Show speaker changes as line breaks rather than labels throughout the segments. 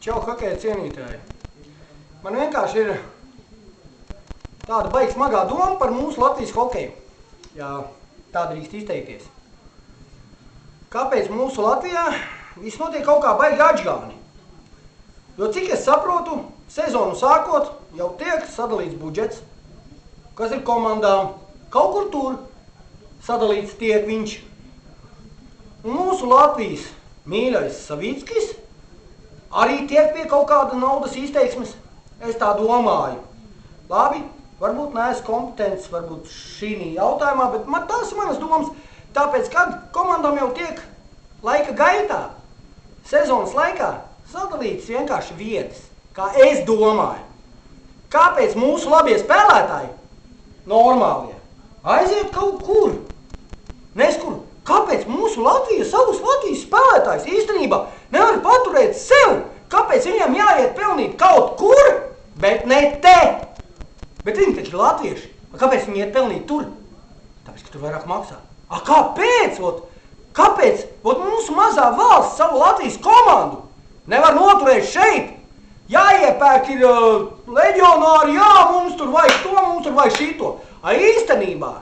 Čau, hokeja cienītāji. Man vienkārši ir tāda baigi smagā doma par mūsu Latvijas hokeju. Jā, tā drīkst izteikties. Kāpēc mūsu Latvijā viss notiek kaut kā baigi atžgāni? Jo cik es saprotu, sezonu sākot jau tiek sadalīts budžets, kas ir komandām. Kaut kur tur sadalīts tiek viņš. Un mūsu Latvijas mīļais Savickis arī tiek pie kaut kāda naudas izteiksmes. Es tā domāju. Labi, varbūt neesmu kompetents, varbūt šī jautājumā, bet tās ir manas domas. Tāpēc, kad komandām jau tiek laika gaitā, sezonas laikā, sadalīts vienkārši vietas, kā es domāju. Kāpēc mūsu labie spēlētāji, normālie, aiziet kaut kur? Neskur. Kāpēc mūsu Latvija savus Latvijas spēlētājus īstenībā nevar paturēt sev? Kāpēc viņam jāiet pelnīt kaut kur, bet ne te? Bet viņi taču ir latvieši. Kāpēc viņi iet pelnīt tur? Tāpēc, ka tur vairāk maksā. Kāpēc? Kāpēc? Mūsu mazā valsts savu Latvijas komandu nevar noturēt šeit. Jāiepērk ir leģionāri, jā, mums tur vajag to, mums tur vajag šito. Īstenībā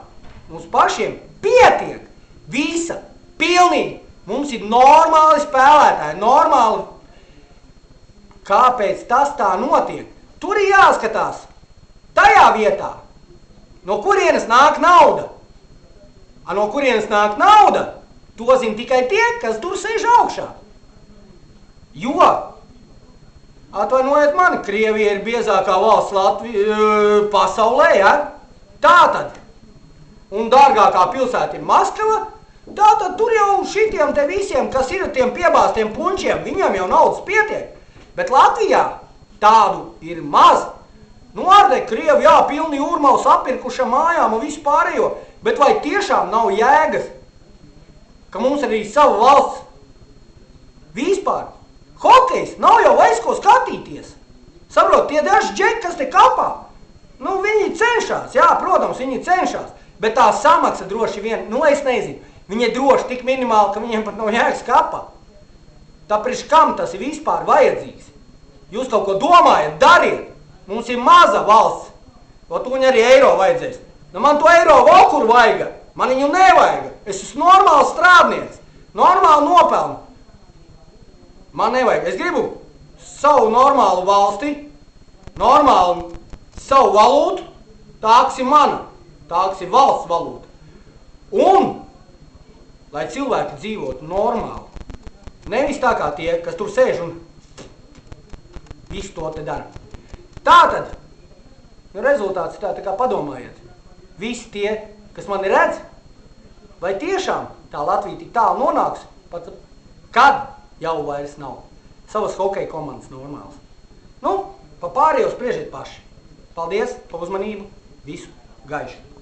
mums pašiem pietiek. Visa, pilnīgi. Mums ir normāli spēlētāji, normāli. Kāpēc tas tā notiek? Tur ir jāskatās. Tajā vietā. No kurienes nāk nauda? No kurienes nāk nauda? To zina tikai tie, kas tur sēž augšā. Jo, atvainojiet mani, Krievija ir biezākā valsts pasaulē, ja? Tātad. Un dārgākā pilsēta ir Maskava, tātad tur jau šitiem te visiem, kas ir tiem piebāstiem punčiem, viņam jau naudas pietiek. Bet Latvijā tādu ir maz. Ārde Krievi, jā, pilni jūrmaus apirkuša mājām un visu pārējo, bet vai tiešām nav jēgas, ka mums arī sava valsts vispār? Hokejs nav jau vairs ko skatīties. Saprot, tie daži džeki, kas te kapā, viņi cenšas, jā, protams, viņi cenšas. Bet tā samaksa droši vien, es nezinu, viņi ir droši tik minimāli, ka viņiem pat nav jēgas kapā. Tāpēc kam tas ir vispār vajadzīgs? Jūs kaut ko domājat, dariet. Mums ir maza valsts. Viņi arī eiro vajadzēs. Man to eiro vokur vajag. Man viņu nevajag. Es esmu normāls strādnieks. Normāli nopelnu. Man nevajag. Es gribu savu normālu valsti, normālu savu valūtu. Tā, kas ir mana. Tā, kas ir valsts valūta. Un, lai cilvēki dzīvotu normāli. Nevis tā kā tie, kas tur sēž un visu to te dara. Tātad, rezultāts ir tā kā padomājiet. Visi tie, kas mani redz, vai tiešām tā Latvija tik tālu nonāks, pat kad jau vairs nav savas hokeja komandas normāls. Pa pārējo spriežiet paši. Paldies par uzmanību. Visu gaišu.